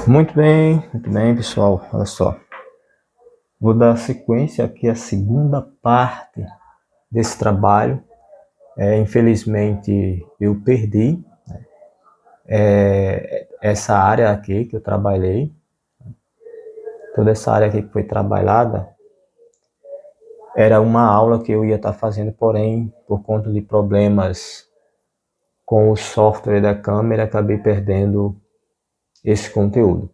Muito bem, pessoal. Olha só. Vou dar sequência aqui à segunda parte desse trabalho. Infelizmente, eu perdi essa área aqui que eu trabalhei. Toda essa área aqui que foi trabalhada era uma aula que eu ia estar fazendo, porém, por conta de problemas com o software da câmera, acabei perdendo esse conteúdo.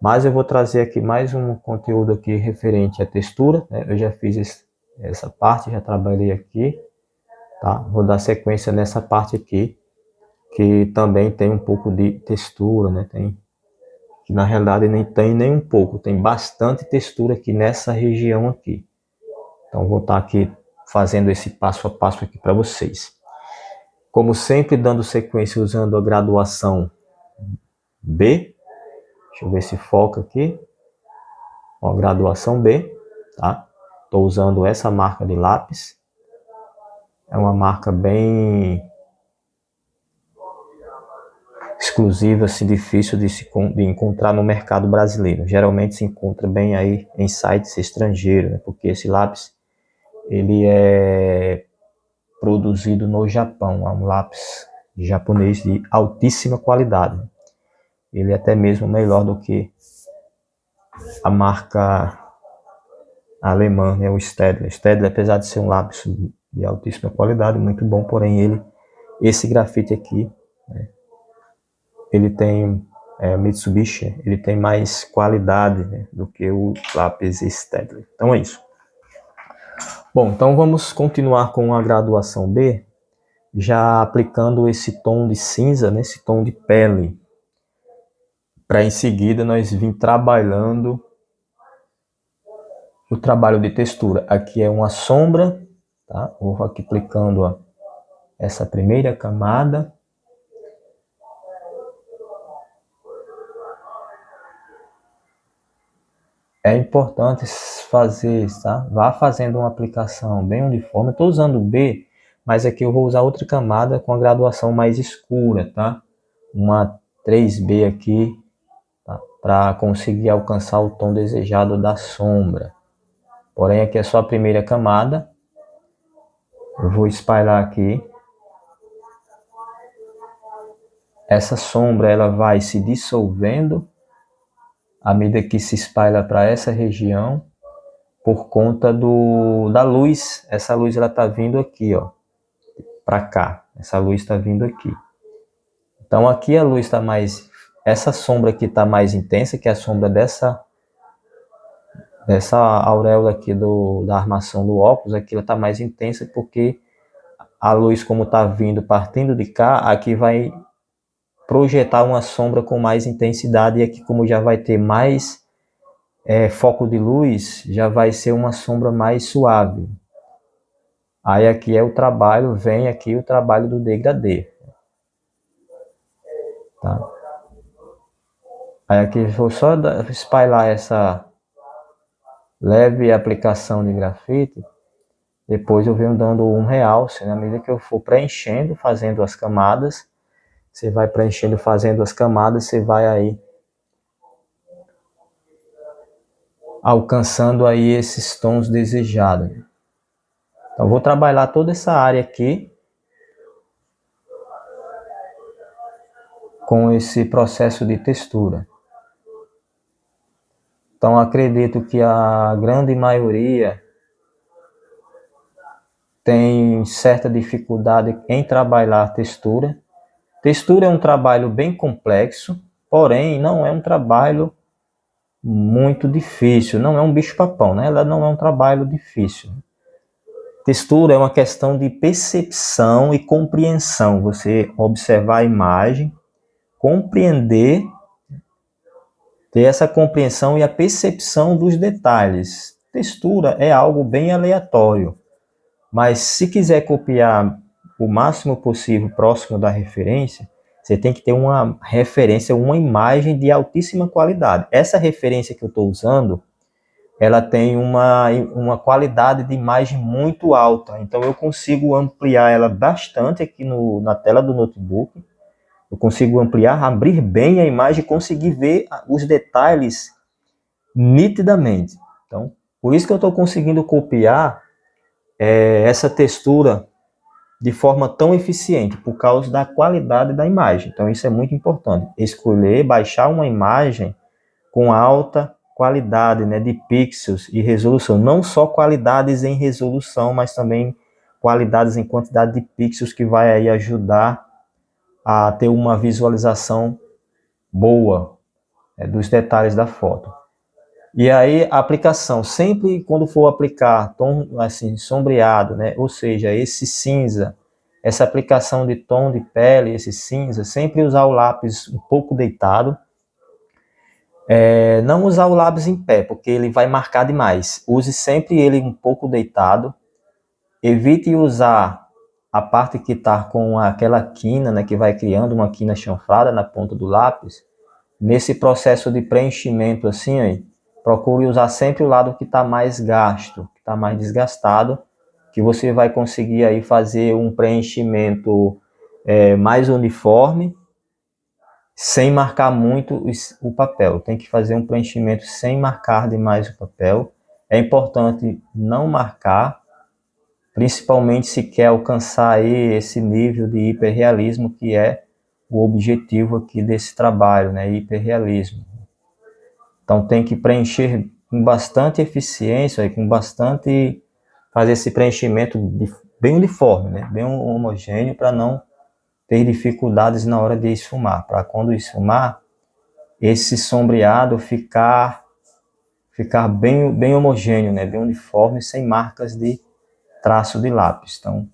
Mas eu vou trazer aqui mais um conteúdo aqui referente à textura, né? Eu já fiz essa parte, já trabalhei aqui, tá? Vou dar sequência nessa parte aqui, que também tem um pouco de textura, né? Que na realidade nem tem nem um pouco, tem bastante textura aqui nessa região aqui. Então vou estar aqui fazendo esse passo a passo aqui para vocês. Como sempre, dando sequência usando a graduação B. Deixa eu ver se foca aqui. Ó, graduação B, tá? Estou usando essa marca de lápis. É uma marca bem exclusiva, assim, difícil de encontrar no mercado brasileiro. Geralmente se encontra bem aí em sites estrangeiros, né? Porque esse lápis ele é produzido no Japão. É um lápis japonês de altíssima qualidade. Ele é até mesmo melhor do que a marca alemã, né, o Staedtler. Staedtler, apesar de ser um lápis de altíssima qualidade, muito bom, porém esse grafite aqui, né, ele tem Mitsubishi, ele tem mais qualidade, né, do que o lápis Staedtler. Então é isso. Bom, então vamos continuar com a graduação B, já aplicando esse tom de cinza, né, esse tom de pele, para em seguida nós vir trabalhando o trabalho de textura. Aqui é uma sombra, tá? Vou aqui aplicando essa primeira camada. É importante fazer, tá? Vá fazendo uma aplicação bem uniforme. Estou usando o B, mas aqui eu vou usar outra camada com a graduação mais escura, tá? Uma 3B aqui, tá? Para conseguir alcançar o tom desejado da sombra. Porém, aqui é só a primeira camada. Eu vou espalhar aqui. Essa sombra ela vai se dissolvendo à medida que se espalha para essa região, por conta da luz. Essa luz ela está vindo aqui, ó, para cá. Essa luz está vindo aqui. Então aqui a luz está mais, essa sombra aqui está mais intensa, que é a sombra dessa auréola aqui da armação do óculos. Aqui ela está mais intensa porque a luz, como está vindo partindo de cá, aqui vai projetar uma sombra com mais intensidade, e aqui, como já vai ter mais foco de luz, já vai ser uma sombra mais suave. Aí aqui é o trabalho, vem aqui o trabalho do degradê. Tá? Aí aqui vou só espalhar essa leve aplicação de grafite. Depois eu venho dando um realce, na medida que eu for preenchendo, fazendo as camadas. Você vai preenchendo, fazendo as camadas, você vai aí alcançando aí esses tons desejados. Então vou trabalhar toda essa área aqui com esse processo de textura. Então acredito que a grande maioria tem certa dificuldade em trabalhar textura. Textura é um trabalho bem complexo, porém não é um trabalho muito difícil, não é um bicho-papão, né? Ela não é um trabalho difícil. Textura é uma questão de percepção e compreensão. Você observar a imagem, compreender, ter essa compreensão e a percepção dos detalhes. Textura é algo bem aleatório, mas se quiser copiar o máximo possível próximo da referência, você tem que ter uma referência, uma imagem de altíssima qualidade. Essa referência que eu estou usando, ela tem uma qualidade de imagem muito alta, então eu consigo ampliar ela bastante aqui na tela do notebook, Eu consigo ampliar, abrir bem a imagem e conseguir ver os detalhes nitidamente. Então, por isso que eu estou conseguindo copiar essa textura de forma tão eficiente, por causa da qualidade da imagem. Então, isso é muito importante. Escolher, baixar uma imagem com alta qualidade, né, de pixels e resolução. Não só qualidades em resolução, mas também qualidades em quantidade de pixels, que vai aí ajudar a ter uma visualização boa dos detalhes da foto. E aí a aplicação, sempre quando for aplicar tom assim sombreado, né, ou seja, esse cinza, essa aplicação de tom de pele, esse cinza, sempre usar o lápis um pouco deitado. Não usar o lápis em pé, porque ele vai marcar demais. Use sempre ele um pouco deitado. Evite usar a parte que está com aquela quina, né, que vai criando uma quina chanfrada na ponta do lápis. Nesse processo de preenchimento assim, aí, procure usar sempre o lado que está mais gasto, que está mais desgastado, que você vai conseguir aí fazer um preenchimento mais uniforme, sem marcar muito o papel. Tem que fazer um preenchimento sem marcar demais o papel. É importante não marcar, principalmente se quer alcançar aí esse nível de hiperrealismo, que é o objetivo aqui desse trabalho, né? Hiperrealismo. Então tem que preencher com bastante eficiência, com bastante, fazer esse preenchimento bem uniforme, né? Bem homogêneo, para não ter dificuldades na hora de esfumar. Para quando esfumar, esse sombreado ficar bem homogêneo, né? Bem uniforme, sem marcas de traço de lápis. Então,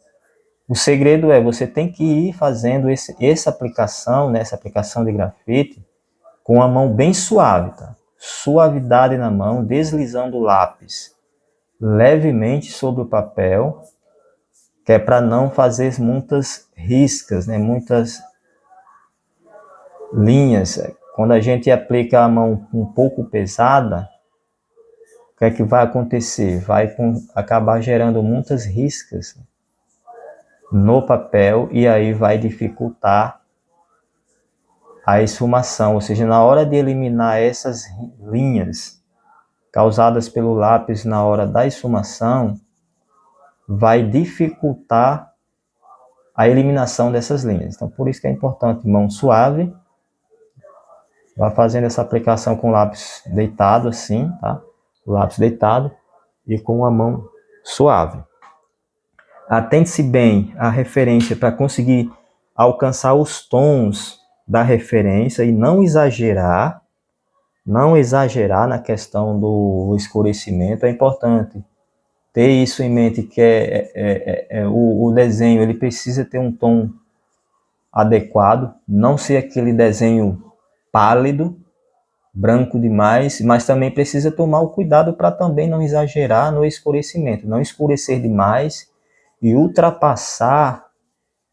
o segredo você tem que ir fazendo essa aplicação, né? Essa aplicação de grafite com a mão bem suave, tá? Suavidade na mão, deslizando o lápis levemente sobre o papel, que é para não fazer muitas riscas, né? Muitas linhas. Quando a gente aplica a mão um pouco pesada, o que é que vai acontecer? Vai acabar gerando muitas riscas no papel, e aí vai dificultar a esfumação. Ou seja, na hora de eliminar essas linhas causadas pelo lápis na hora da esfumação, vai dificultar a eliminação dessas linhas. Então, por isso que é importante mão suave. Vai fazendo essa aplicação com o lápis deitado assim, tá? O lápis deitado e com a mão suave. Atente-se bem à referência para conseguir alcançar os tons da referência e não exagerar na questão do escurecimento. É importante ter isso em mente, que o desenho ele precisa ter um tom adequado, não ser aquele desenho pálido, branco demais, mas também precisa tomar o cuidado para também não exagerar no escurecimento, não escurecer demais e ultrapassar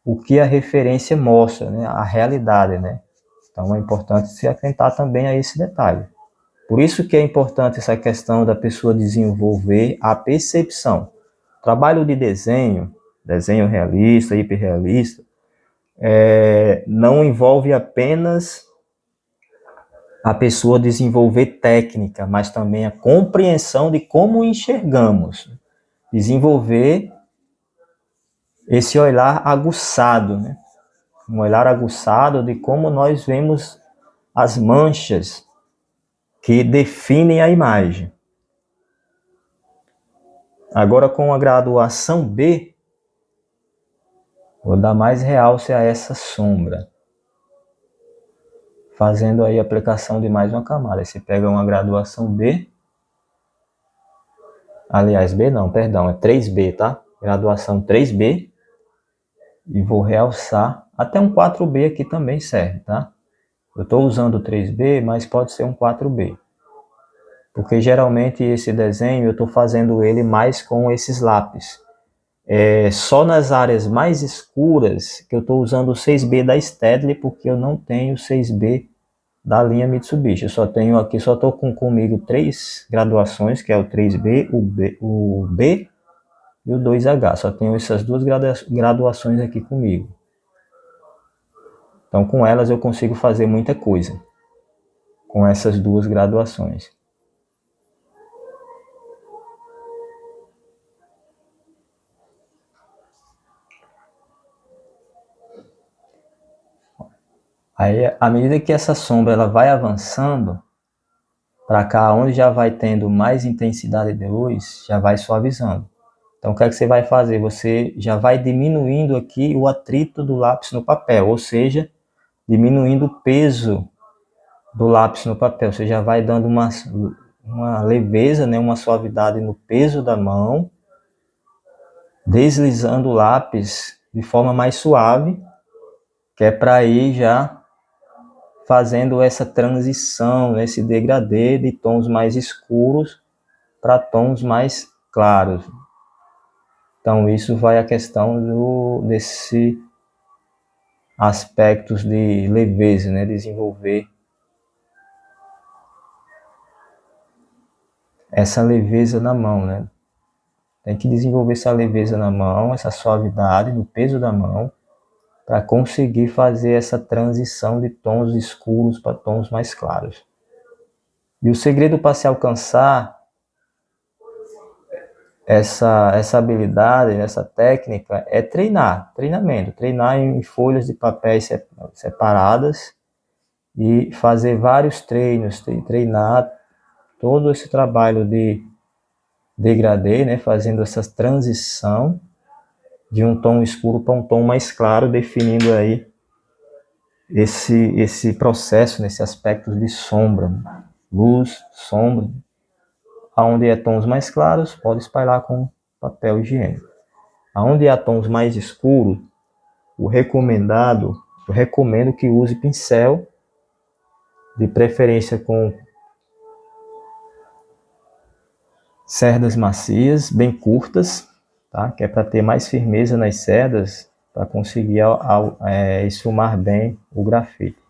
o que a referência mostra, né, a realidade, né? Então é importante se atentar também a esse detalhe. Por isso que é importante essa questão da pessoa desenvolver a percepção. Trabalho de desenho realista, hiperrealista, não envolve apenas a pessoa desenvolver técnica, mas também a compreensão de como enxergamos. Desenvolver esse olhar aguçado, né? Um olhar aguçado de como nós vemos as manchas que definem a imagem. Agora, com a graduação B, vou dar mais realce a essa sombra, fazendo aí a aplicação de mais uma camada. Aí você pega uma graduação B, aliás, B não, perdão, é 3B, tá? Graduação 3B, e vou realçar, até um 4B aqui também serve, tá? Eu estou usando o 3B, mas pode ser um 4B. Porque geralmente esse desenho eu estou fazendo ele mais com esses lápis. Só nas áreas mais escuras que eu estou usando o 6B da Staedtler, porque eu não tenho o 6B da linha Mitsubishi. Eu só tenho aqui, só estou comigo 3 graduações, que é o 3B, o B e o 2H. Só tenho essas duas graduações aqui comigo. Então, com elas eu consigo fazer muita coisa, com essas duas graduações. Aí, à medida que essa sombra ela vai avançando para cá, onde já vai tendo mais intensidade de luz, já vai suavizando. Então, o que é que você vai fazer? Você já vai diminuindo aqui o atrito do lápis no papel, ou seja, diminuindo o peso do lápis no papel. Você já vai dando uma leveza, né, uma suavidade no peso da mão, deslizando o lápis de forma mais suave, que é para ir já fazendo essa transição, esse degradê de tons mais escuros para tons mais claros. Então, isso vai a questão desse aspectos de leveza, né? Desenvolver essa leveza na mão, né? Tem que desenvolver essa leveza na mão, essa suavidade no peso da mão, para conseguir fazer essa transição de tons escuros para tons mais claros. E o segredo para se alcançar essa habilidade, essa técnica, é treinamento, treinar em folhas de papéis separadas e fazer vários treinos, treinar todo esse trabalho de degradê, né, fazendo essa transição de um tom escuro para um tom mais claro, definindo aí esse processo, nesse aspecto de sombra, luz, sombra. Aonde é tons mais claros, pode espalhar com papel higiênico. Aonde há tons mais escuros, eu recomendo que use pincel, de preferência com cerdas macias, bem curtas, tá? Que é para ter mais firmeza nas cerdas, para conseguir esfumar bem o grafite.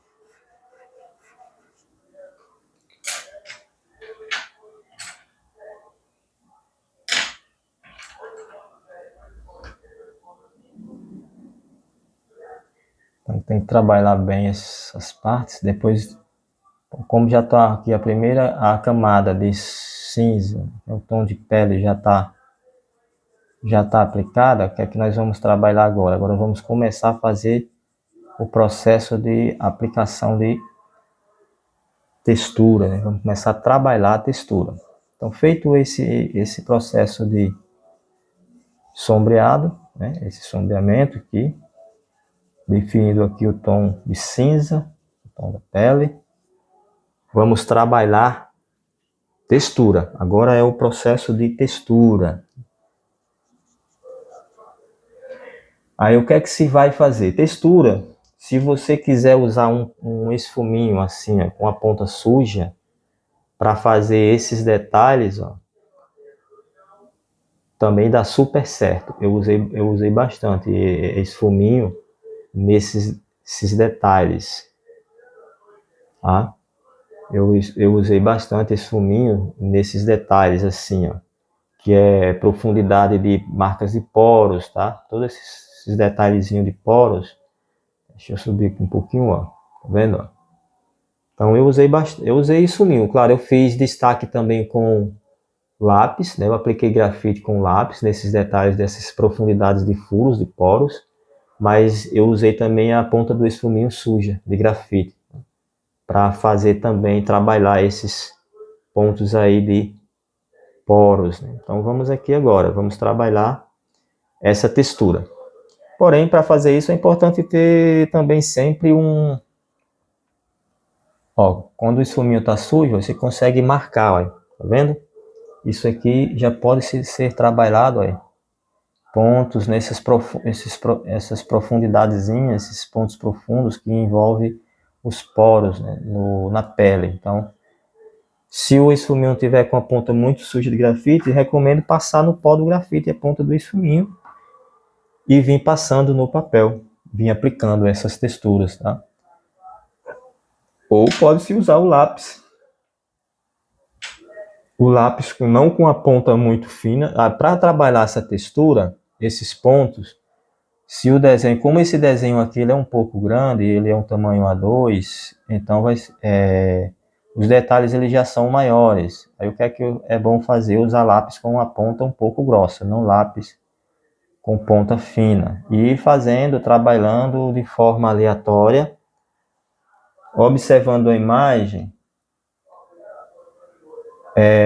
Então, tem que trabalhar bem essas partes. Depois, como já está aqui a camada de cinza, o tom de pele já está aplicada, o que é que nós vamos trabalhar agora? Agora vamos começar a fazer o processo de aplicação de textura, né? Vamos começar a trabalhar a textura. Então, feito esse processo de sombreado, né? Esse sombreamento aqui, definido aqui o tom de cinza, o tom da pele, vamos trabalhar textura. Agora é o processo de textura. Aí o que é que se vai fazer? Textura. Se você quiser usar um esfuminho assim, ó, com a ponta suja, para fazer esses detalhes, ó, também dá super certo. Eu usei bastante esfuminho nesses detalhes. Tá? Eu usei bastante esfuminho nesses detalhes assim, ó, que é profundidade de marcas de poros, tá? Todos esses detalhezinhos de poros. Deixa eu subir aqui um pouquinho, ó. Tá vendo, ó? Então eu usei esfuminho. Claro, eu fiz destaque também com lápis, né? Eu apliquei grafite com lápis nesses detalhes dessas profundidades de furos, de poros, mas eu usei também a ponta do esfuminho suja de grafite para fazer também, trabalhar esses pontos aí de poros, né? Então vamos aqui agora, vamos trabalhar essa textura. Porém, para fazer isso é importante ter também sempre quando o esfuminho está sujo, você consegue marcar, ó, tá vendo? Isso aqui já pode ser trabalhado, ó, pontos essas profundidadezinhas, esses pontos profundos que envolvem os poros, né, na pele. Então, se o esfuminho tiver com a ponta muito suja de grafite, recomendo passar no pó do grafite a ponta do esfuminho e vir passando no papel, vir aplicando essas texturas, tá? Ou pode-se usar o lápis. O lápis não com a ponta muito fina. Para trabalhar essa textura, esses pontos, Se o desenho, como esse desenho aqui ele é um pouco grande, ele é um tamanho A2, então os detalhes eles já são maiores. Aí o que é bom fazer? Usar lápis com uma ponta um pouco grossa, não lápis com ponta fina. E ir fazendo, trabalhando de forma aleatória, observando a imagem,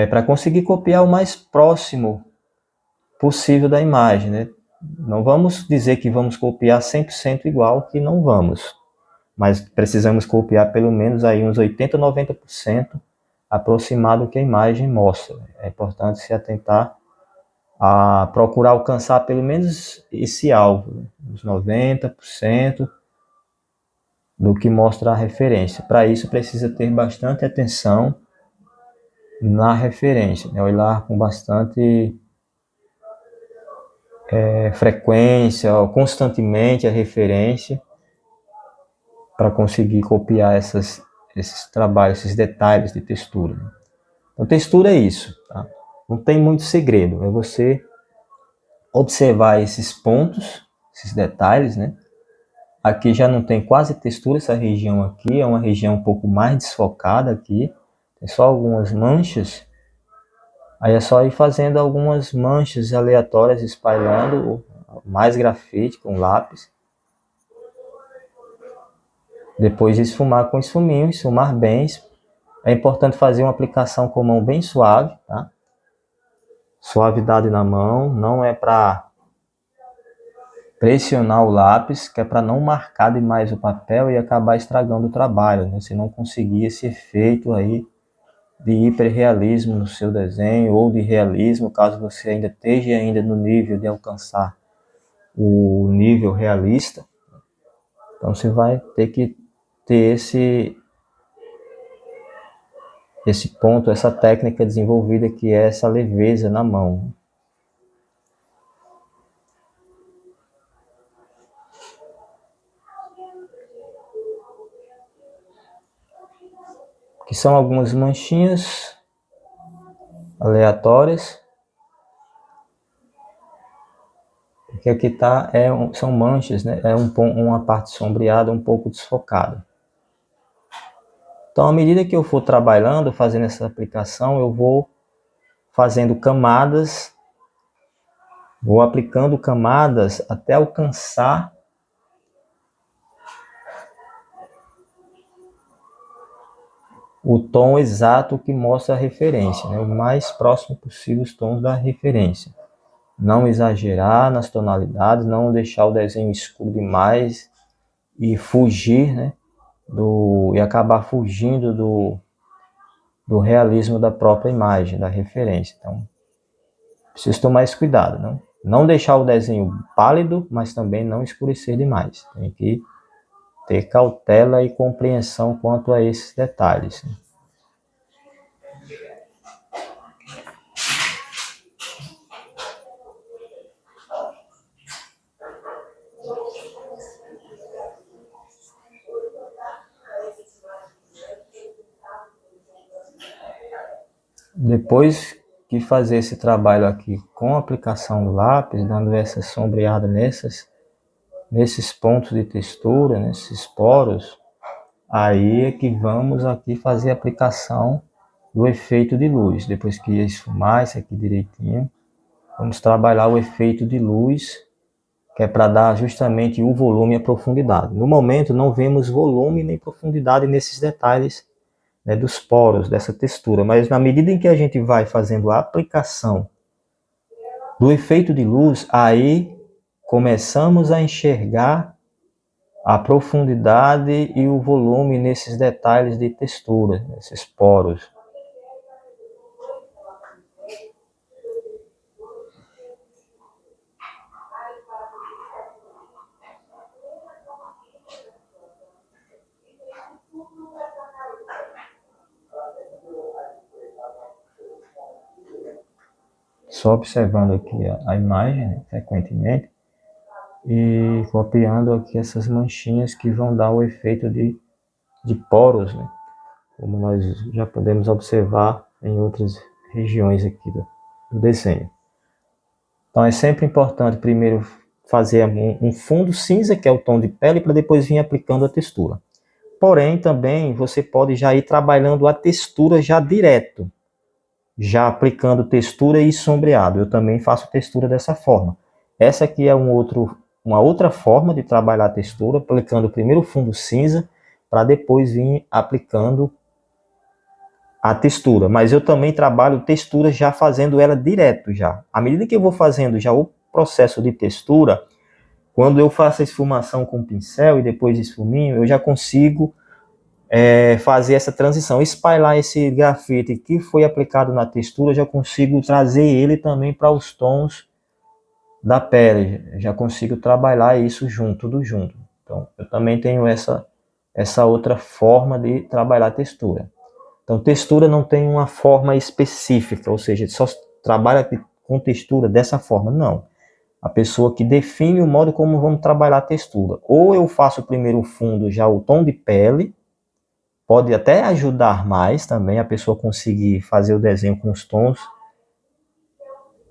para conseguir copiar o mais próximo possível da imagem, né? Não vamos dizer que vamos copiar 100% igual, que não vamos. Mas precisamos copiar pelo menos aí uns 80, 90% aproximado do que a imagem mostra. É importante se atentar a procurar alcançar pelo menos esse alvo, né? Uns 90% do que mostra a referência. Para isso precisa ter bastante atenção na referência, né? Olhar com bastante frequência, constantemente a referência, para conseguir copiar esses trabalhos, esses detalhes de textura. Então, textura é isso, tá? Não tem muito segredo, é você observar esses pontos, esses detalhes, né? Aqui já não tem quase textura, essa região aqui é uma região um pouco mais desfocada aqui, tem só algumas manchas. Aí é só ir fazendo algumas manchas aleatórias, espalhando mais grafite com lápis. Depois esfumar com esfuminho, esfumar bem. É importante fazer uma aplicação com mão bem suave, tá? Suavidade na mão, não é para pressionar o lápis, que é para não marcar demais o papel e acabar estragando o trabalho, né? Se não conseguir esse efeito aí de hiperrealismo no seu desenho, ou de realismo, caso você ainda esteja ainda no nível de alcançar o nível realista. Então você vai ter que ter esse ponto, essa técnica desenvolvida, que é essa leveza na mão. Que são algumas manchinhas aleatórias. Porque aqui são manchas, né? É uma parte sombreada, um pouco desfocada. Então, à medida que eu for trabalhando, fazendo essa aplicação, eu vou fazendo camadas, vou aplicando camadas até alcançar o tom exato que mostra a referência, né? O mais próximo possível os tons da referência. Não exagerar nas tonalidades, não deixar o desenho escuro demais e fugir, né? E acabar fugindo do realismo da própria imagem, da referência. Então, preciso tomar esse cuidado, não deixar o desenho pálido, mas também não escurecer demais. Tem que ter cautela e compreensão quanto a esses detalhes. Depois que fazer esse trabalho aqui com a aplicação do lápis, dando essa sombreada nesses pontos de textura, nesses poros, aí é que vamos aqui fazer a aplicação do efeito de luz. Depois que esfumar isso aqui direitinho, vamos trabalhar o efeito de luz, que é para dar justamente o volume e a profundidade. No momento não vemos volume nem profundidade nesses detalhes, né, dos poros, dessa textura, mas na medida em que a gente vai fazendo a aplicação do efeito de luz, aí começamos a enxergar a profundidade e o volume nesses detalhes de textura, nesses poros. Só observando aqui a imagem, né, frequentemente, e copiando aqui essas manchinhas que vão dar o efeito de poros, né, como nós já podemos observar em outras regiões aqui do desenho. Então é sempre importante primeiro fazer um fundo cinza, que é o tom de pele, para depois vir aplicando a textura. Porém, também você pode já ir trabalhando a textura já direto, já aplicando textura e sombreado. Eu também faço textura dessa forma. Essa aqui é uma outra forma de trabalhar a textura, aplicando primeiro o fundo cinza, para depois vir aplicando a textura. Mas eu também trabalho textura já fazendo ela direto já. À medida que eu vou fazendo já o processo de textura, quando eu faço a esfumação com o pincel e depois esfuminho, eu já consigo fazer essa transição, espalhar esse grafite que foi aplicado na textura, eu já consigo trazer ele também para os tons da pele, já consigo trabalhar isso junto, tudo junto. Então, eu também tenho essa outra forma de trabalhar a textura. Então, textura não tem uma forma específica, ou seja, só trabalha com textura dessa forma, não. A pessoa que define o modo como vamos trabalhar a textura. Ou eu faço primeiro o fundo, já o tom de pele, pode até ajudar mais também a pessoa conseguir fazer o desenho com os tons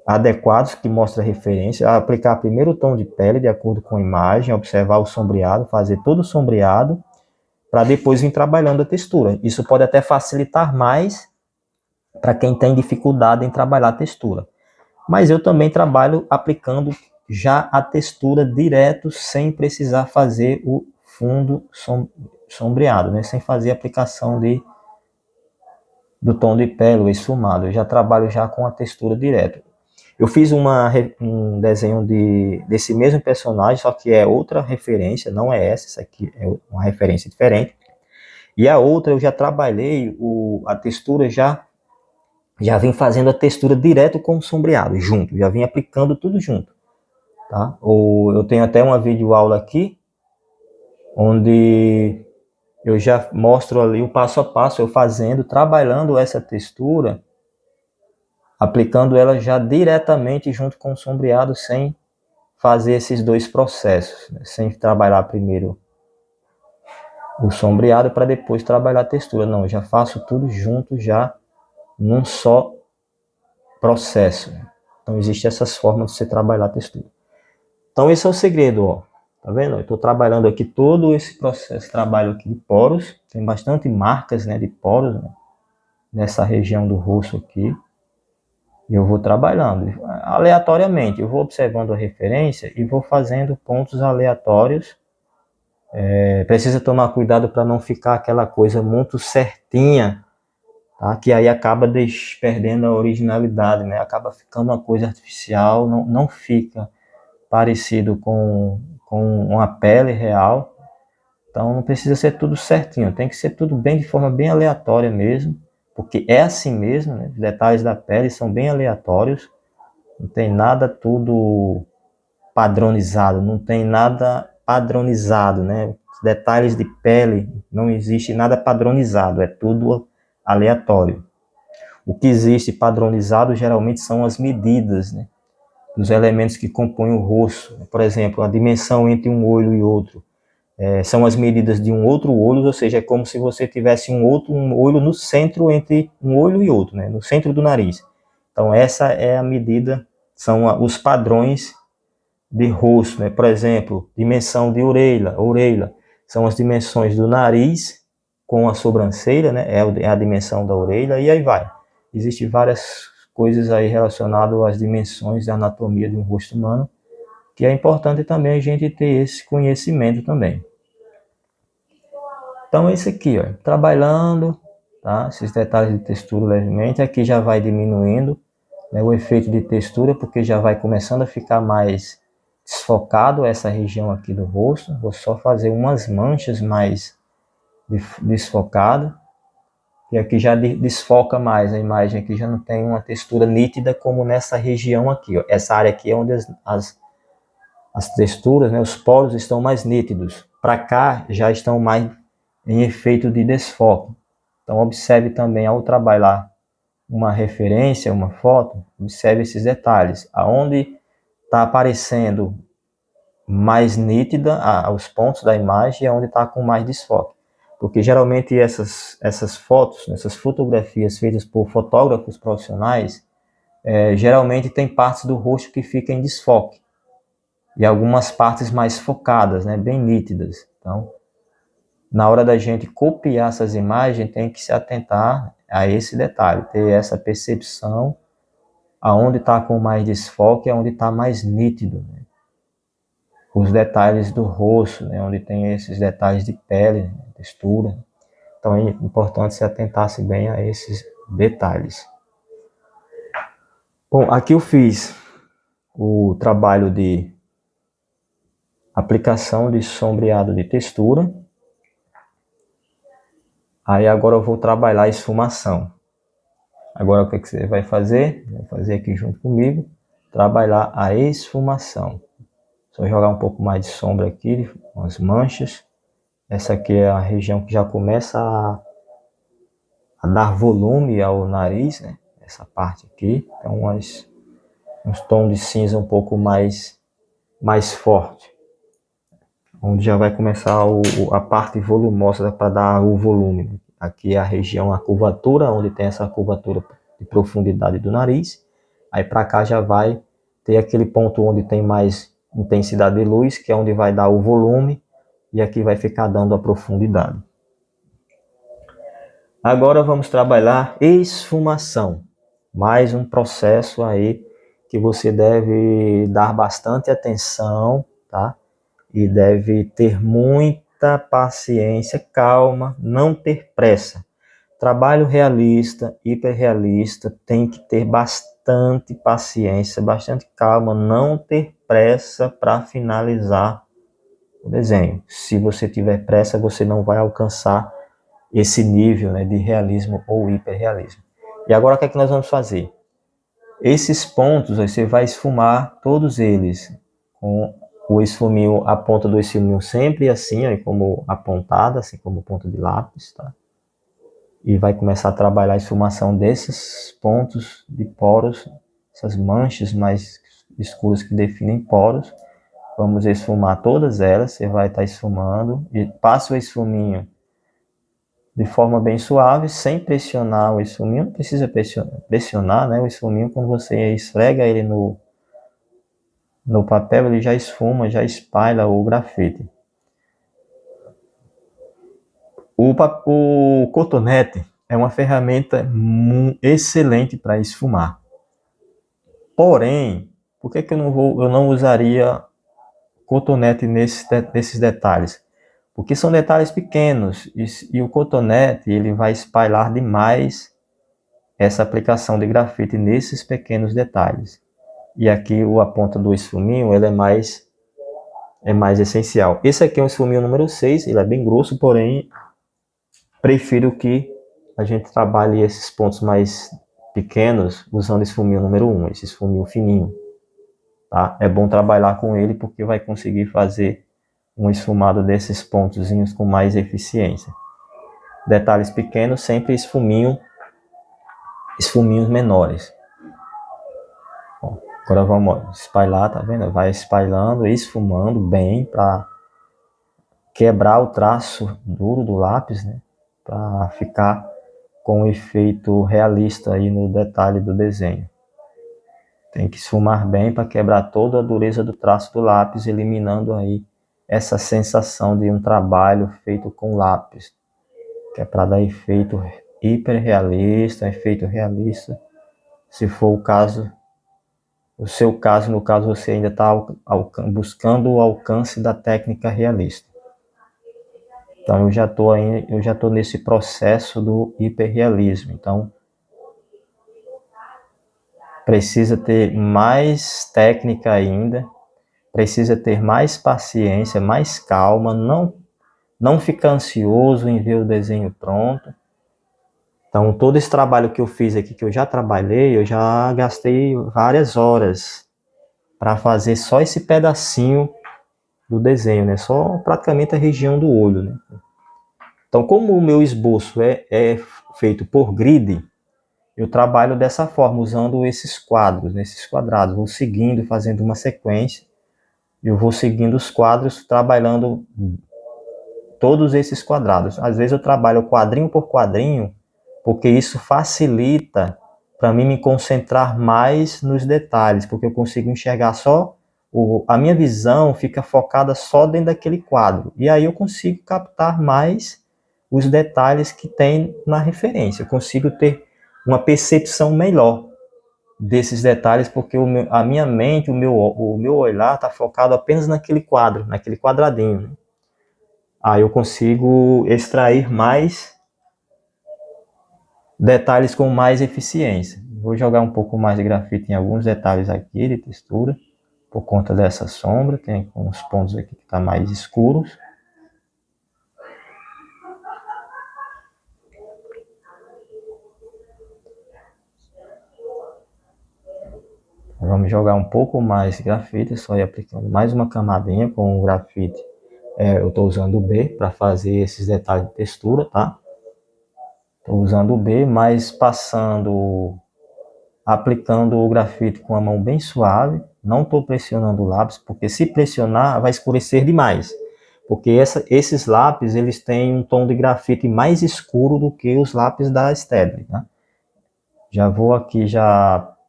adequados, que mostra a referência, aplicar primeiro o tom de pele de acordo com a imagem, observar o sombreado, fazer todo o sombreado, para depois vir trabalhando a textura. Isso pode até facilitar mais para quem tem dificuldade em trabalhar a textura. Mas eu também trabalho aplicando já a textura direto, sem precisar fazer o fundo sombreado, né? Sem fazer a aplicação do tom de pele, o esfumado. Eu já trabalho já com a textura direto. Eu fiz um desenho desse mesmo personagem, só que é outra referência, não é essa aqui é uma referência diferente. E a outra eu já trabalhei a textura, já vim fazendo a textura direto com o sombreado, junto, já vim aplicando tudo junto. Tá? Eu tenho até uma videoaula aqui, onde eu já mostro ali o passo a passo, eu trabalhando essa textura, aplicando ela já diretamente junto com o sombreado, sem fazer esses dois processos, né? Sem trabalhar primeiro o sombreado para depois trabalhar a textura. Não, eu já faço tudo junto, já num só processo. Então, existem essas formas de você trabalhar a textura. Então, esse é o segredo, ó. Tá vendo? Eu estou trabalhando aqui todo esse processo, trabalho aqui de poros, tem bastante marcas, né, de poros, né, nessa região do rosto aqui. E eu vou trabalhando aleatoriamente, eu vou observando a referência e vou fazendo pontos aleatórios. Precisa tomar cuidado para não ficar aquela coisa muito certinha, tá? Que aí acaba perdendo a originalidade, né? Acaba ficando uma coisa artificial, não fica parecido com uma pele real. Então não precisa ser tudo certinho, tem que ser tudo bem de forma bem aleatória mesmo, porque é assim mesmo, né? Os detalhes da pele são bem aleatórios, não tem nada tudo padronizado, não tem nada padronizado, né? Os detalhes de pele, não existe nada padronizado, é tudo aleatório. O que existe padronizado geralmente são as medidas, né, dos elementos que compõem o rosto. Por exemplo, a dimensão entre um olho e outro. São as medidas de um outro olho, ou seja, é como se você tivesse um olho no centro entre um olho e outro, né, no centro do nariz. Então essa é a medida, são os padrões de rosto, né? Por exemplo, dimensão de orelha, são as dimensões do nariz com a sobrancelha, né? É a dimensão da orelha, e aí vai. Existem várias coisas aí relacionadas às dimensões da anatomia de um rosto humano, que é importante também a gente ter esse conhecimento também. Então é isso aqui, ó, trabalhando, tá? Esses detalhes de textura levemente, aqui já vai diminuindo, né, o efeito de textura, porque já vai começando a ficar mais desfocado essa região aqui do rosto. Vou só fazer umas manchas mais desfocadas, e aqui já desfoca mais a imagem, aqui já não tem uma textura nítida como nessa região aqui, ó. Essa área aqui é onde as texturas, né, os poros estão mais nítidos. Para cá já estão mais em efeito de desfoque. Então observe também, ao trabalhar uma referência, uma foto, observe esses detalhes, aonde está aparecendo mais nítida os pontos da imagem, e aonde está com mais desfoque. Porque geralmente essas fotos, essas fotografias feitas por fotógrafos profissionais, geralmente tem partes do rosto que ficam em desfoque. e algumas partes mais focadas, né, bem nítidas. Então, na hora da gente copiar essas imagens, tem que se atentar a esse detalhe, ter essa percepção aonde está com mais desfoque, aonde está mais nítido, né? Os detalhes do rosto, né, onde tem esses detalhes de pele, né, textura. Então é importante se atentar-se bem a esses detalhes. Bom, aqui eu fiz o trabalho de aplicação de sombreado de textura. Aí agora eu vou trabalhar a esfumação. Agora o que você vai fazer? Vai fazer aqui junto comigo, trabalhar a esfumação. Só jogar um pouco mais de sombra aqui, umas manchas. Essa aqui é a região que já começa a dar volume ao nariz, né? Essa parte aqui. Então uns tons de cinza um pouco mais forte. Onde já vai começar a parte volumosa para dar o volume, né? Aqui é a região, a curvatura, onde tem essa curvatura de profundidade do nariz. Aí para cá já vai ter aquele ponto onde tem mais intensidade de luz, que é onde vai dar o volume, e aqui vai ficar dando a profundidade. Agora vamos trabalhar esfumação. Mais um processo aí que você deve dar bastante atenção, tá? E deve ter muita paciência, calma, não ter pressa. Trabalho realista, hiperrealista, tem que ter bastante paciência, bastante calma, não ter pressa para finalizar o desenho. Se você tiver pressa, você não vai alcançar esse nível, né, de realismo ou hiperrealismo. E agora o que é que nós vamos fazer? Esses pontos você vai esfumar todos eles com o esfuminho, a ponta do esfuminho sempre assim, ó, como apontada, assim como ponta de lápis, tá? E vai começar a trabalhar a esfumação desses pontos de poros, essas manchas mais escuras que definem poros. Vamos esfumar todas elas, você vai estar esfumando e passa o esfuminho de forma bem suave, sem pressionar o esfuminho. Não precisa pressionar, né? O esfuminho, quando você esfrega ele no papel, ele já esfuma, já espalha o grafite. O cotonete é uma ferramenta excelente para esfumar. Porém, por que eu não usaria cotonete nesses detalhes? Porque são detalhes pequenos e o cotonete ele vai espalhar demais essa aplicação de grafite nesses pequenos detalhes. E aqui a ponta do esfuminho ele é mais essencial. Esse aqui é o esfuminho número 6, ele é bem grosso, porém prefiro que a gente trabalhe esses pontos mais pequenos usando esfuminho número 1, esse esfuminho fininho. Tá? É bom trabalhar com ele porque vai conseguir fazer um esfumado desses pontozinhos com mais eficiência. Detalhes pequenos, sempre esfuminhos menores. Bom, agora vamos espalhar, tá vendo? Vai espalhando e esfumando bem para quebrar o traço duro do lápis, né? Para ficar com um efeito realista aí no detalhe do desenho. Tem que esfumar bem para quebrar toda a dureza do traço do lápis, eliminando aí essa sensação de um trabalho feito com lápis, que é para dar efeito hiperrealista, efeito realista, se for o caso, o seu caso, no caso você ainda está buscando o alcance da técnica realista. Então eu já estou nesse processo do hiperrealismo, então precisa ter mais técnica ainda, precisa ter mais paciência, mais calma, não ficar ansioso em ver o desenho pronto. Então, todo esse trabalho que eu fiz aqui, que eu já trabalhei, eu já gastei várias horas para fazer só esse pedacinho do desenho, né? Só praticamente a região do olho, né? Então, como o meu esboço é feito por grid, eu trabalho dessa forma, usando esses quadros, esses quadrados. Vou seguindo, fazendo uma sequência. Eu vou seguindo os quadros, trabalhando todos esses quadrados. Às vezes eu trabalho quadrinho por quadrinho, porque isso facilita para mim me concentrar mais nos detalhes, porque eu consigo enxergar só a minha visão fica focada só dentro daquele quadro. E aí eu consigo captar mais os detalhes que tem na referência. Eu consigo ter uma percepção melhor desses detalhes, porque a minha mente, o meu olhar está focado apenas naquele quadro, naquele quadradinho, né? Aí eu consigo extrair mais detalhes com mais eficiência. Vou jogar um pouco mais de grafite em alguns detalhes aqui de textura, por conta dessa sombra. Tem uns pontos aqui que estão mais escuros. Vamos jogar um pouco mais de grafite, só ir aplicando mais uma camadinha com o grafite. Eu estou usando o B para fazer esses detalhes de textura, tá? Estou usando o B, mas aplicando o grafite com a mão bem suave. Não estou pressionando o lápis, porque se pressionar vai escurecer demais. Porque esses lápis, eles têm um tom de grafite mais escuro do que os lápis da Staedtler, né? Já vou aqui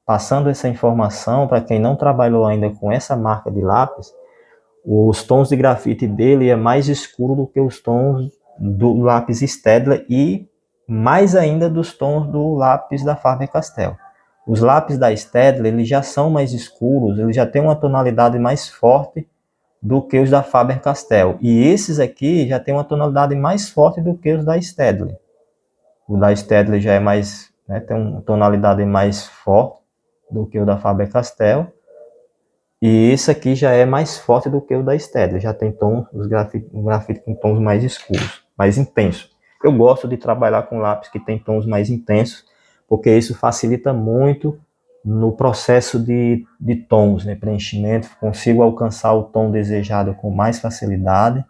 passando essa informação para quem não trabalhou ainda com essa marca de lápis. Os tons de grafite dele é mais escuro do que os tons do lápis Staedtler e mais ainda dos tons do lápis da Faber-Castell. Os lápis da Staedtler, eles já são mais escuros, eles já têm uma tonalidade mais forte do que os da Faber-Castell. E esses aqui já têm uma tonalidade mais forte do que os da Staedtler. O da Staedtler já é mais, né, tem uma tonalidade mais forte do que o da Faber-Castell. E esse aqui já é mais forte do que o da Staedtler. Já tem um grafite com tons mais escuros, mais intensos. Eu gosto de trabalhar com lápis que tem tons mais intensos, porque isso facilita muito no processo de tons, né, preenchimento. Consigo alcançar o tom desejado com mais facilidade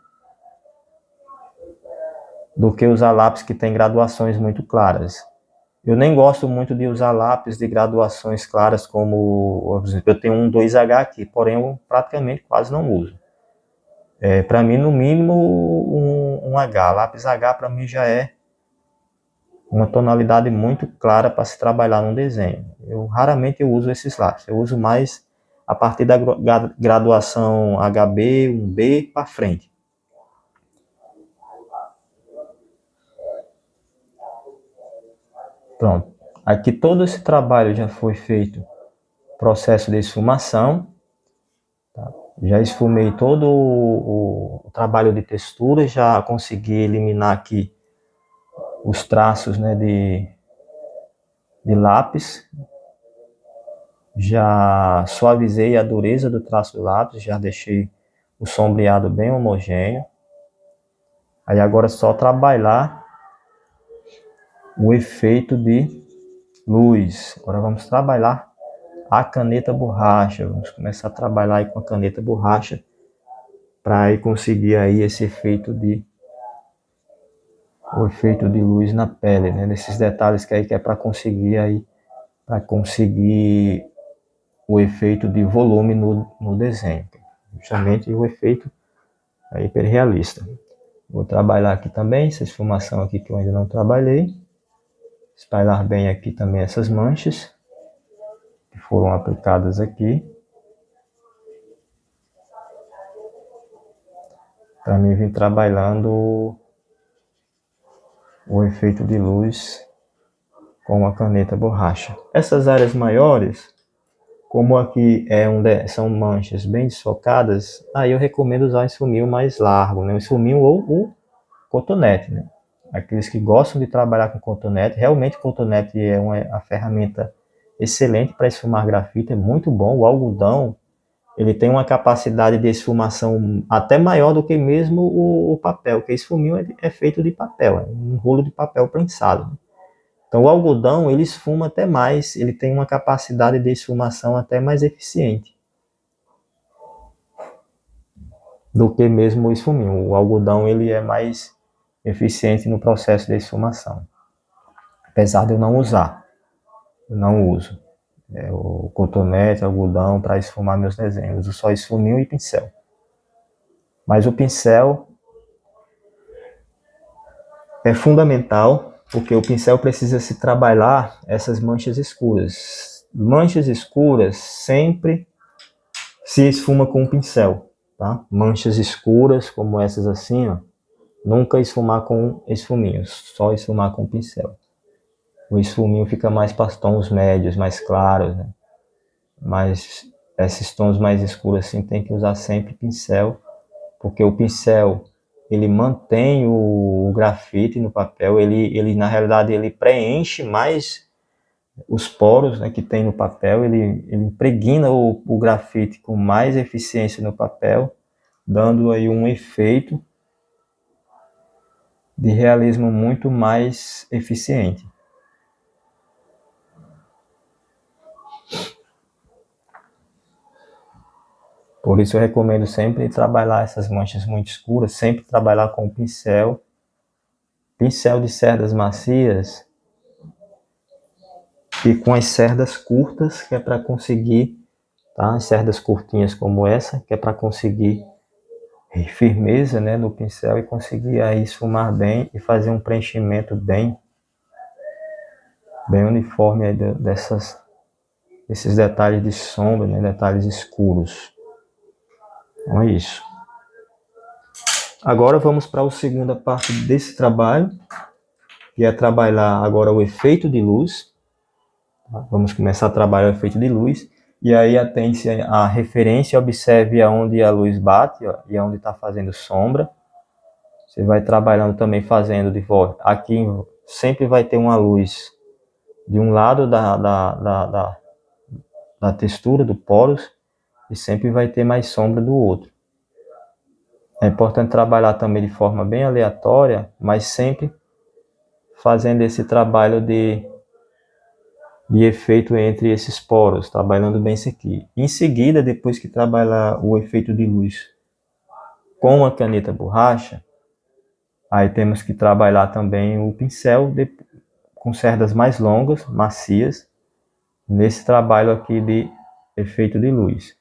do que usar lápis que tem graduações muito claras. Eu nem gosto muito de usar lápis de graduações claras, como, por exemplo, eu tenho um 2H aqui, porém eu praticamente quase não uso. Para mim, no mínimo, um H. Lápis H para mim já é uma tonalidade muito clara para se trabalhar num desenho. Eu raramente uso esses lápis, eu uso mais a partir da graduação HB, 1B para frente. Pronto, aqui todo esse trabalho já foi feito, processo de esfumação, tá? Já esfumei todo o trabalho de textura, já consegui eliminar aqui os traços, né, de lápis, já suavizei a dureza do traço do lápis, já deixei o sombreado bem homogêneo. Aí agora é só trabalhar o efeito de luz. Agora vamos trabalhar a caneta borracha. Vamos começar a trabalhar aí com a caneta borracha para conseguir aí esse efeito de luz na pele, né? Desses detalhes que é para conseguir o efeito de volume no desenho, justamente o efeito hiperrealista. Vou trabalhar aqui também essa esfumação aqui que eu ainda não trabalhei. Espalhar bem aqui também essas manchas que foram aplicadas aqui. Para mim vir trabalhando o efeito de luz com a caneta borracha. Essas áreas maiores, como aqui são manchas bem desfocadas, aí eu recomendo usar um esfumil mais largo, né? Um esfumil ou o cotonete, né? Aqueles que gostam de trabalhar com cotonete, realmente o cotonete é uma ferramenta excelente para esfumar grafite, é muito bom. O algodão, ele tem uma capacidade de esfumação até maior do que mesmo o papel, porque esfumil é feito de papel, é um rolo de papel prensado, né? Então o algodão, ele esfuma até mais, ele tem uma capacidade de esfumação até mais eficiente do que mesmo o esfumil. O algodão, ele é mais eficiente no processo de esfumação, apesar de eu não usar. Eu não uso o cotonete, algodão para esfumar meus desenhos. Eu uso só esfumil e pincel. Mas o pincel é fundamental, porque o pincel precisa se trabalhar essas manchas escuras. Manchas escuras sempre se esfuma com um pincel, tá? Manchas escuras como essas assim, ó, nunca esfumar com esfuminhos, só esfumar com pincel. O esfuminho fica mais para os tons médios, mais claros, né? Mas esses tons mais escuros assim tem que usar sempre pincel, porque o pincel ele mantém o grafite no papel, ele na realidade ele preenche mais os poros, né, que tem no papel, ele impregna o grafite com mais eficiência no papel, dando aí um efeito de realismo muito mais eficiente. Por isso eu recomendo sempre trabalhar essas manchas muito escuras, sempre trabalhar com pincel de cerdas macias e com as cerdas curtas, que é para conseguir, tá? As cerdas curtinhas como essa, que é para conseguir firmeza, né, no pincel e conseguir aí esfumar bem e fazer um preenchimento bem uniforme aí desses detalhes de sombra, né, detalhes escuros. Então é isso. Agora vamos para a segunda parte desse trabalho, que é trabalhar agora o efeito de luz. Vamos começar a trabalhar o efeito de luz. E aí atente a referência, observe aonde a luz bate, ó, e aonde está fazendo sombra. Você vai trabalhando também fazendo de volta. Aqui sempre vai ter uma luz de um lado da textura do poros e sempre vai ter mais sombra do outro. É importante trabalhar também de forma bem aleatória, mas sempre fazendo esse trabalho de efeito entre esses poros, trabalhando bem isso aqui. Em seguida, depois que trabalhar o efeito de luz com a caneta borracha, aí temos que trabalhar também o pincel com cerdas mais longas, macias, nesse trabalho aqui de efeito de luz,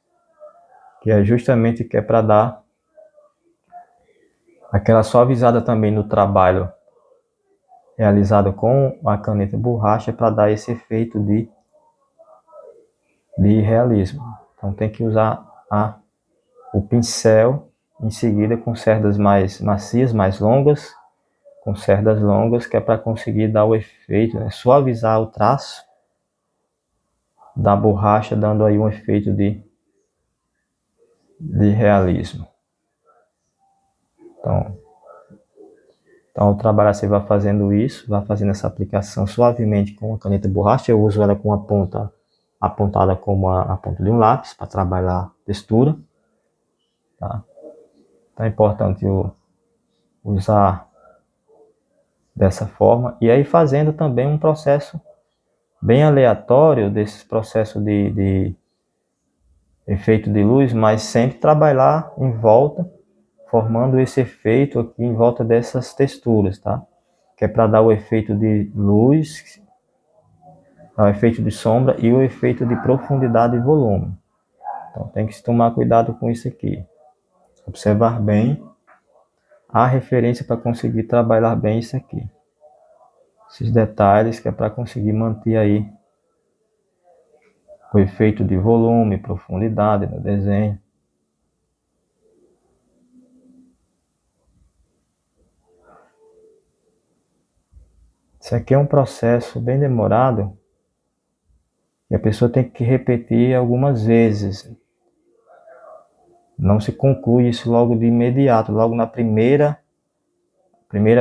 que é justamente que é para dar aquela suavizada também no trabalho realizado com a caneta borracha, para dar esse efeito de realismo. Então tem que usar o pincel em seguida com cerdas mais macias, mais longas, com cerdas longas, que é para conseguir dar o efeito, né, suavizar o traço da borracha, dando aí um efeito de realismo. Então ao trabalhar você vai fazendo isso, vai fazendo essa aplicação suavemente com a caneta borracha. Eu uso ela com a ponta apontada como a ponta de um lápis para trabalhar a textura. Tá? Então é importante usar dessa forma. E aí fazendo também um processo bem aleatório desses processos de efeito de luz, mas sempre trabalhar em volta, formando esse efeito aqui em volta dessas texturas, tá? Que é para dar o efeito de luz, o efeito de sombra e o efeito de profundidade e volume. Então tem que tomar cuidado com isso aqui. Observar bem a referência para conseguir trabalhar bem isso aqui. Esses detalhes que é para conseguir manter aí o efeito de volume, profundidade no desenho. Isso aqui é um processo bem demorado e a pessoa tem que repetir algumas vezes. Não se conclui isso logo de imediato, logo na primeira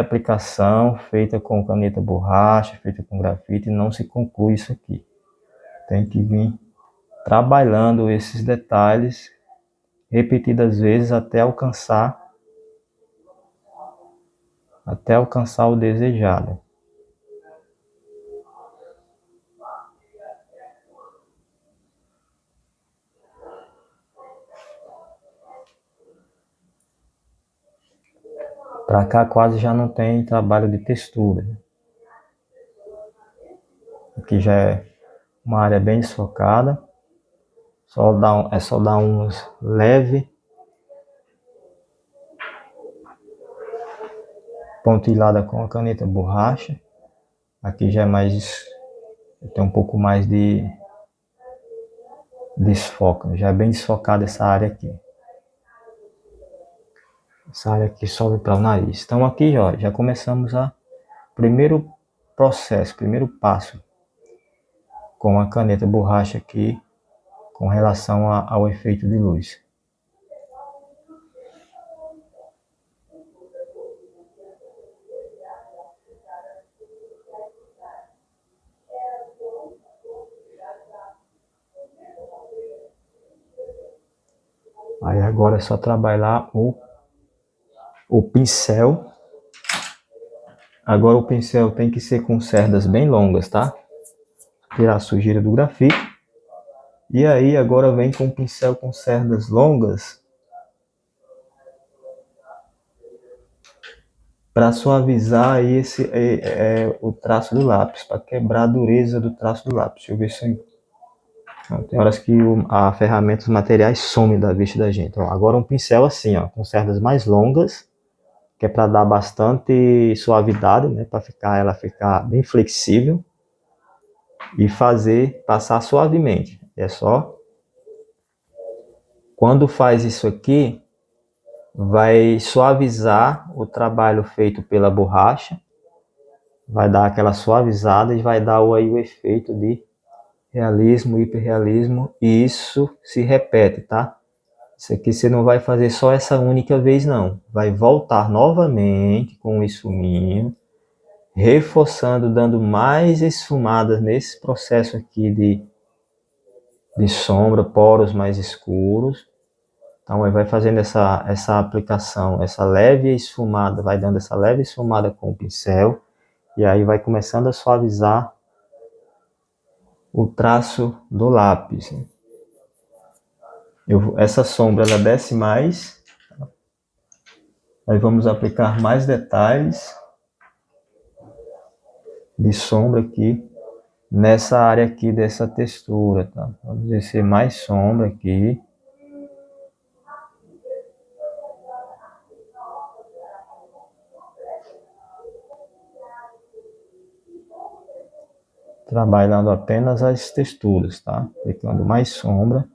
aplicação feita com caneta borracha, feita com grafite, não se conclui isso aqui. Tem que vir trabalhando esses detalhes repetidas vezes até alcançar o desejado. Para cá quase já não tem trabalho de textura. Aqui já é uma área bem desfocada. É só dar uns leve pontilhada com a caneta borracha. Aqui já é mais, tem um pouco mais de desfoca, já é bem desfocada essa área aqui. Essa área aqui sobe para o nariz. Então aqui ó, já começamos a primeiro processo, primeiro passo com a caneta borracha aqui com relação ao efeito de luz. Aí agora é só trabalhar o pincel. Agora o pincel tem que ser com cerdas bem longas, tá? Tirar a sujeira do grafite. E aí agora vem com o pincel com cerdas longas para suavizar aí o traço do lápis, para quebrar a dureza do traço do lápis. Deixa eu ver se tem horas que a ferramenta, os materiais somem da vista da gente. Ó, agora um pincel assim, ó, com cerdas mais longas, que é para dar bastante suavidade, né, para ela ficar bem flexível e passar suavemente. É só quando faz isso aqui, vai suavizar o trabalho feito pela borracha, vai dar aquela suavizada e vai dar aí o efeito de realismo, hiperrealismo, e isso se repete, tá? Isso aqui você não vai fazer só essa única vez, não. Vai voltar novamente com o esfuminho, reforçando, dando mais esfumadas nesse processo aqui de sombra, poros mais escuros. Então, vai fazendo essa aplicação, essa leve esfumada, vai dando essa leve esfumada com o pincel, e aí vai começando a suavizar o traço do lápis. Essa sombra ela desce mais, aí vamos aplicar mais detalhes de sombra aqui nessa área aqui dessa textura, tá? Vamos descer mais sombra aqui. Trabalhando apenas as texturas, tá? Aplicando mais sombra.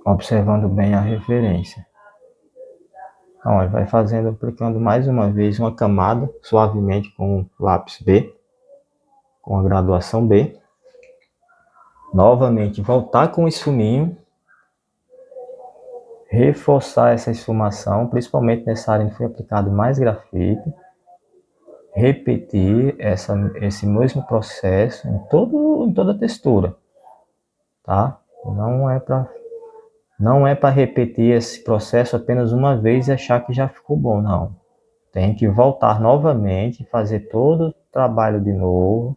Observando bem a referência. Então, vai fazendo, aplicando mais uma vez uma camada, suavemente com o lápis B, com a graduação B. Novamente, voltar com o esfuminho, reforçar essa esfumação, principalmente nessa área onde foi aplicado mais grafite. Repetir esse mesmo processo em toda a textura, tá? Não é para repetir esse processo apenas uma vez e achar que já ficou bom, não. Tem que voltar novamente, fazer todo o trabalho de novo,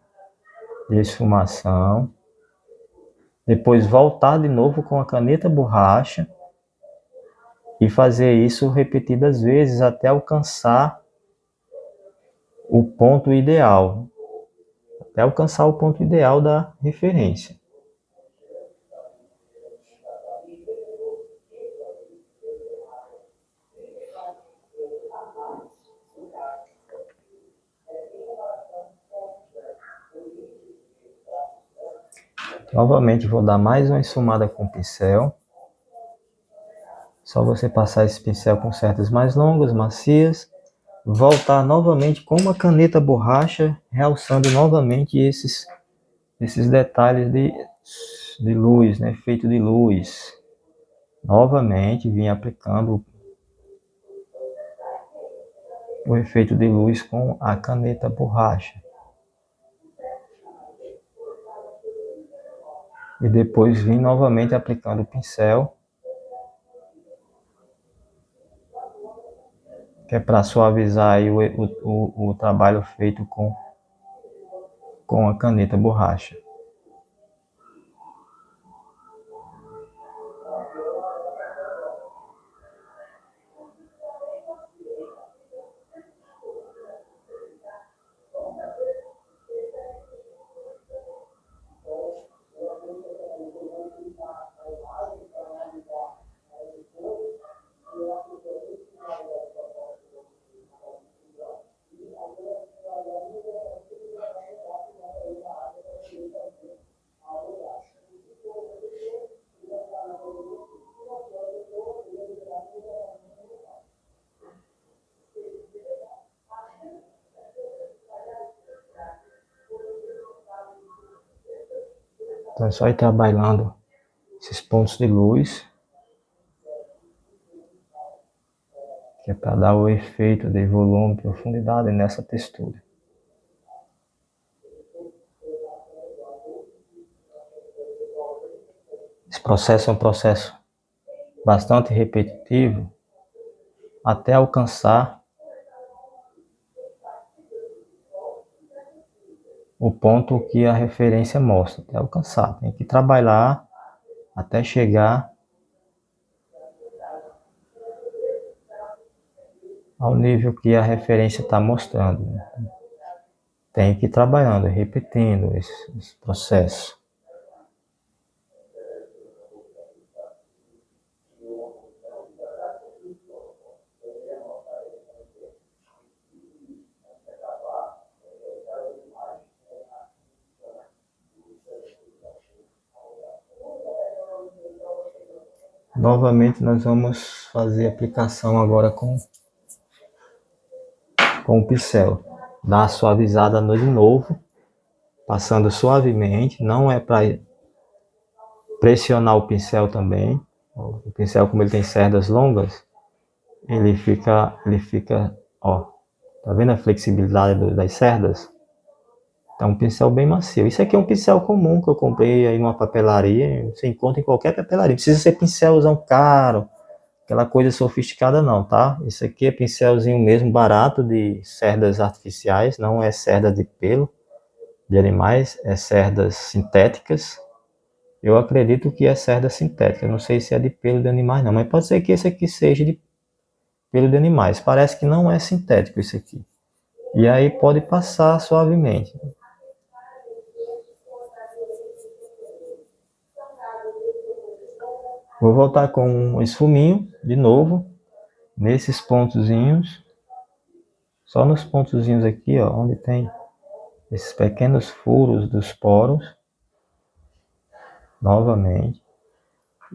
de esfumação. Depois voltar de novo com a caneta borracha e fazer isso repetidas vezes até alcançar o ponto ideal. Até alcançar o ponto ideal da referência. Novamente vou dar mais uma esfumada com o pincel. Só você passar esse pincel com cerdas mais longas, macias. Voltar novamente com uma caneta borracha, realçando novamente esses detalhes de luz, né? Efeito de luz. Novamente vim aplicando o efeito de luz com a caneta borracha. E depois vim novamente aplicando o pincel, que é para suavizar aí o trabalho feito com a caneta borracha. Então é só ir trabalhando esses pontos de luz, que é para dar o efeito de volume e profundidade nessa textura. Esse processo é um processo bastante repetitivo até alcançar o ponto que a referência mostra, até alcançar. Tem que trabalhar até chegar ao nível que a referência está mostrando. Tem que ir trabalhando, repetindo esse processo. Novamente nós vamos fazer a aplicação agora com o pincel. Dar uma suavizada de novo, passando suavemente, não é para pressionar o pincel também. O pincel, como ele tem cerdas longas, ele fica, ó, tá vendo a flexibilidade das cerdas? É um pincel bem macio. Isso aqui é um pincel comum que eu comprei aí numa papelaria, você encontra em qualquer papelaria. Não precisa ser pincelzão caro, aquela coisa sofisticada não, tá? Isso aqui é pincelzinho mesmo barato de cerdas artificiais, não é cerda de pelo de animais, é cerdas sintéticas. Eu acredito que é cerda sintética, eu não sei se é de pelo de animais não, mas pode ser que esse aqui seja de pelo de animais. Parece que não é sintético isso aqui. E aí pode passar suavemente. Vou voltar com um esfuminho de novo, nesses pontozinhos, só nos pontozinhos aqui, ó, onde tem esses pequenos furos dos poros, novamente,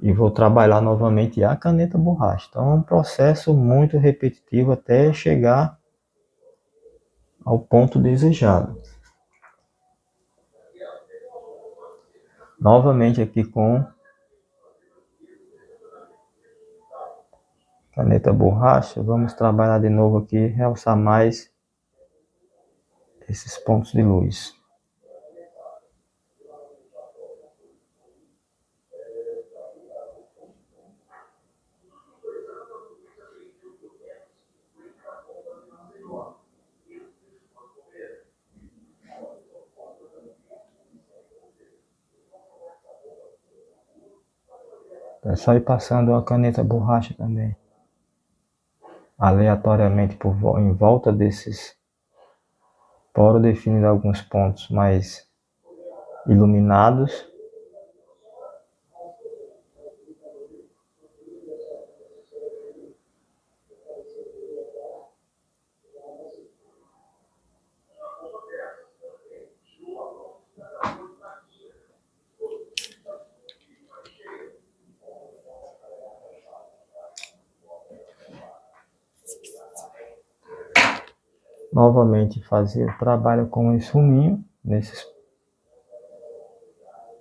e vou trabalhar novamente a caneta borracha. Então é um processo muito repetitivo até chegar ao ponto desejado. Novamente aqui com caneta borracha, vamos trabalhar de novo aqui, realçar mais esses pontos de luz. É só ir passando a caneta borracha também, aleatoriamente em volta desses poros, definindo alguns pontos mais iluminados. Novamente fazer o trabalho com o esfuminho nesses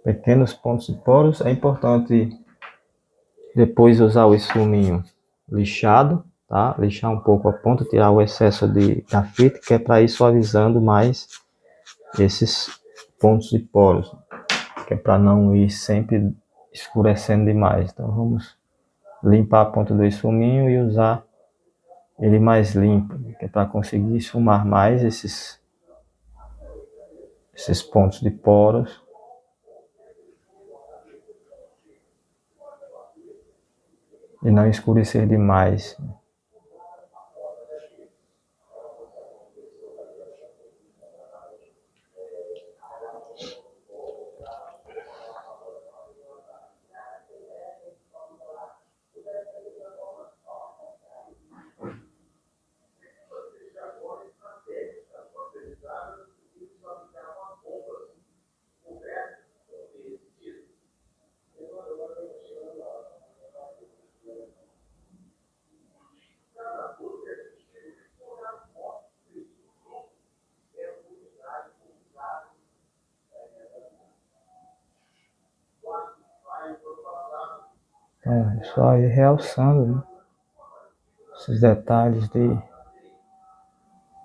pequenos pontos de poros. É importante depois usar o esfuminho lixado, tá? Lixar um pouco a ponta, tirar o excesso de grafite, que é para ir suavizando mais esses pontos de poros, que é para não ir sempre escurecendo demais. Então vamos limpar a ponta do esfuminho e usar ele mais limpo, que é para conseguir esfumar mais esses pontos de poros. E não escurecer demais. Então, só ir realçando, né, esses detalhes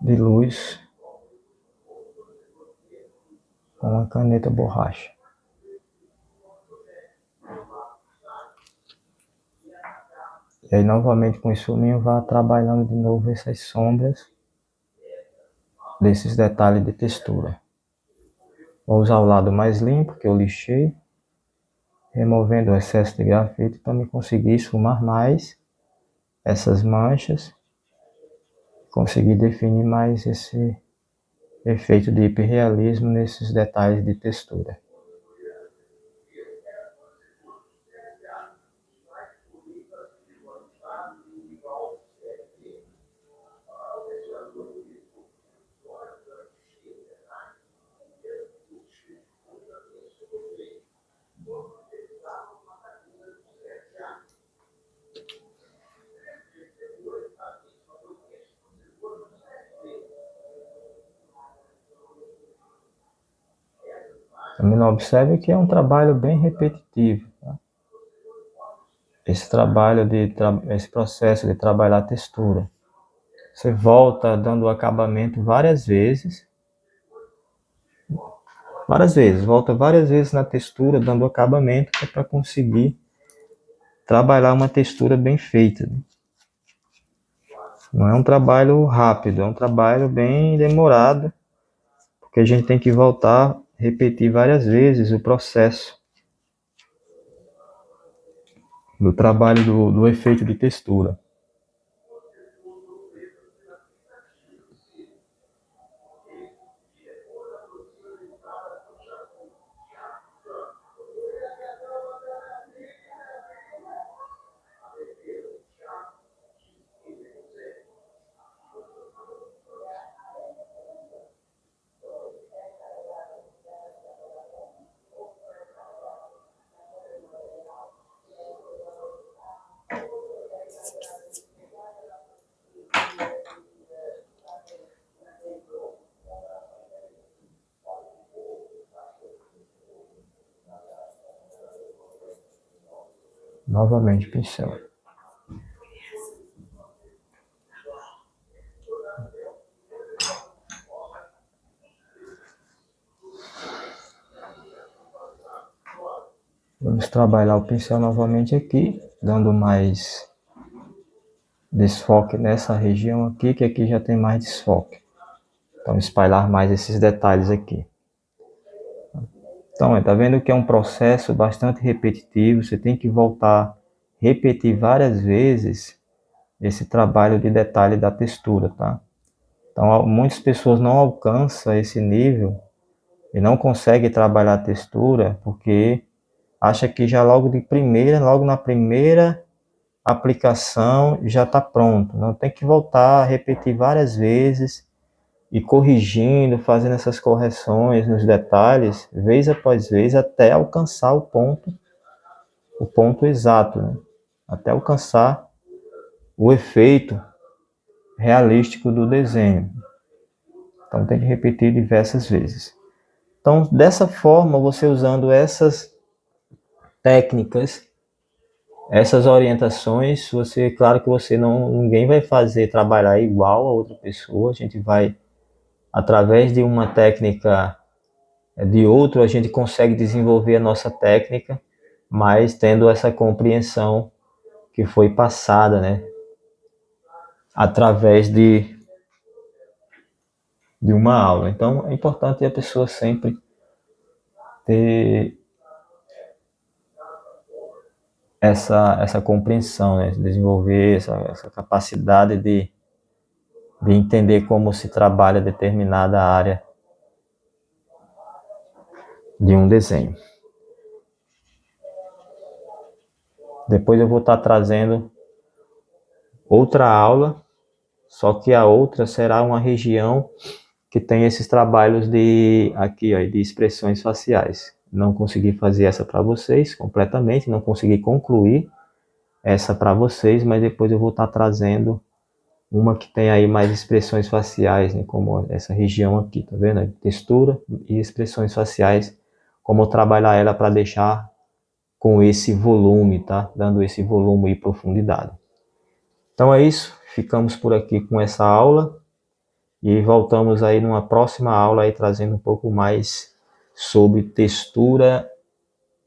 de luz com uma caneta borracha. E aí, novamente, com esse fuminho, vá trabalhando de novo essas sombras desses detalhes de textura. Vou usar o lado mais limpo, que eu lixei, removendo o excesso de grafite para me conseguir esfumar mais essas manchas, conseguir definir mais esse efeito de hiperrealismo nesses detalhes de textura. Também observe que é um trabalho bem repetitivo, tá? Esse processo de trabalhar a textura. Você volta dando o acabamento várias vezes, volta várias vezes na textura, dando acabamento, para conseguir trabalhar uma textura bem feita. Não é um trabalho rápido, é um trabalho bem demorado, porque a gente tem que voltar, repetir várias vezes o processo do trabalho do efeito de textura. Novamente pincel. Vamos trabalhar o pincel novamente aqui, dando mais desfoque nessa região aqui, que aqui já tem mais desfoque. Então, espalhar mais esses detalhes aqui. Então, tá vendo que é um processo bastante repetitivo, você tem que voltar, repetir várias vezes esse trabalho de detalhe da textura, tá? Então, muitas pessoas não alcançam esse nível e não conseguem trabalhar a textura porque acha que já logo na primeira aplicação já está pronto. Não, tem que voltar, repetir várias vezes e corrigindo, fazendo essas correções nos detalhes, vez após vez, até alcançar o ponto exato, né? Até alcançar o efeito realístico do desenho. Então tem que repetir diversas vezes. Então, dessa forma, você usando essas técnicas, essas orientações, claro que ninguém vai trabalhar igual a outra pessoa, a gente vai, através de uma técnica de outro, a gente consegue desenvolver a nossa técnica, mas tendo essa compreensão que foi passada, né, através de uma aula. Então, é importante a pessoa sempre ter essa compreensão, né, desenvolver essa capacidade de entender como se trabalha determinada área de um desenho. Depois eu vou estar trazendo outra aula, só que a outra será uma região que tem esses trabalhos de expressões faciais. Não consegui fazer essa para vocês completamente, não consegui concluir essa para vocês, mas depois eu vou estar trazendo uma que tem aí mais expressões faciais, né, como essa região aqui, tá vendo? Textura e expressões faciais, como trabalhar ela para deixar com esse volume, tá? Dando esse volume e profundidade. Então é isso, ficamos por aqui com essa aula e voltamos aí numa próxima aula aí trazendo um pouco mais sobre textura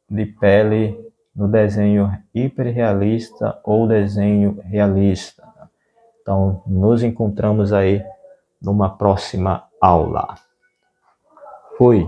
de pele no desenho hiperrealista ou desenho realista. Então nos encontramos aí numa próxima aula. Fui!